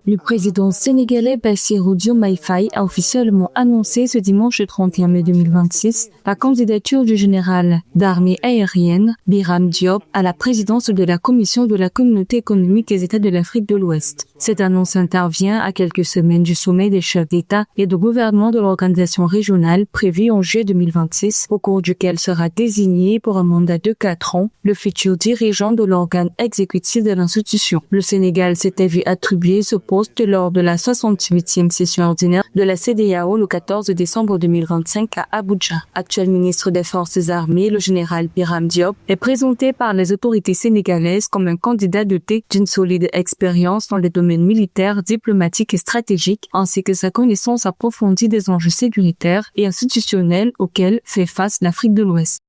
Le président sénégalais Bassirou Diomaye Faye a officiellement annoncé ce dimanche 31 mai 2026 la candidature du général d'armée aérienne Birame Diop à la présidence de la Commission de la Communauté économique des États de l'Afrique de l'Ouest. Cette annonce intervient à quelques semaines du sommet des chefs d'État et de gouvernement de l'organisation régionale prévu en juillet 2026, au cours duquel sera désigné pour un mandat de 4 ans le futur dirigeant de l'organe exécutif de l'institution. Le Sénégal s'était vu attribuer ce poste lors de la 68e session ordinaire de la CEDEAO le 14 décembre 2025 à Abuja. Actuel ministre des Forces armées, le général Birame Diop est présenté par les autorités sénégalaises comme un candidat doté d'une solide expérience dans les domaines militaires, diplomatiques et stratégiques, ainsi que sa connaissance approfondie des enjeux sécuritaires et institutionnels auxquels fait face l'Afrique de l'Ouest.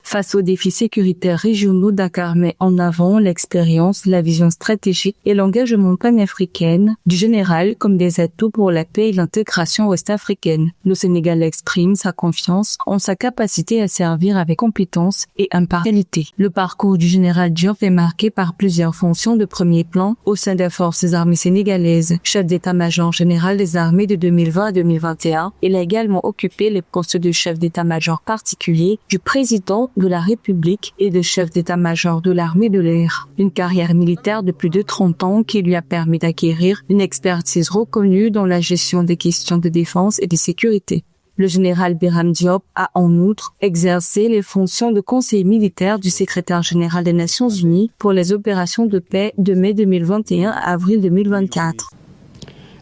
Face aux défis sécuritaires régionaux, Dakar met en avant l'expérience, la vision stratégique et l'engagement panafricain du général comme des atouts pour la paix et l'intégration ouest-africaine. Le Sénégal exprime sa confiance en sa capacité à servir avec compétence et impartialité. Le parcours du général Diop est marqué par plusieurs fonctions de premier plan au sein des forces armées sénégalaises. Chef d'état-major général des armées de 2020 à 2021, il a également occupé les postes de chef d'état-major particulier du président de la République et de chef d'état-major de l'armée de l'air. Une carrière militaire de plus de 30 ans qui lui a permis d'acquérir une expertise reconnue dans la gestion des questions de défense et de sécurité. Le général Birame Diop a en outre exercé les fonctions de conseiller militaire du secrétaire général des Nations Unies pour les opérations de paix de mai 2021 à avril 2024.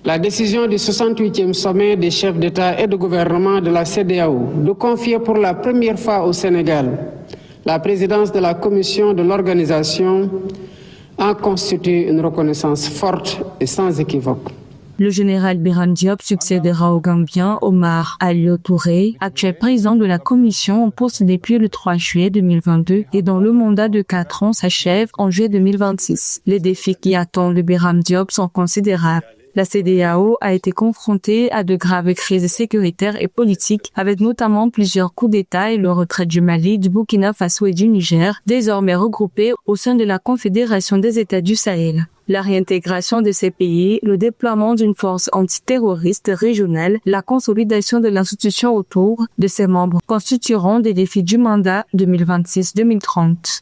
La décision du 68e sommet des chefs d'État et de gouvernement de la CEDEAO de confier pour la première fois au Sénégal la présidence de la commission de l'organisation en constitue une reconnaissance forte et sans équivoque. Le général Birame Diop succédera au Gambien Omar Alio Touré, actuel président de la commission en poste depuis le 3 juillet 2022 et dont le mandat de 4 ans s'achève en juillet 2026. Les défis qui attendent le Birame Diop sont considérables. La CEDEAO a été confrontée à de graves crises sécuritaires et politiques, avec notamment plusieurs coups d'État et le retrait du Mali, du Burkina Faso et du Niger, désormais regroupés au sein de la Confédération des États du Sahel. La réintégration de ces pays, le déploiement d'une force antiterroriste régionale, la consolidation de l'institution autour de ses membres constitueront des défis du mandat 2026-2030.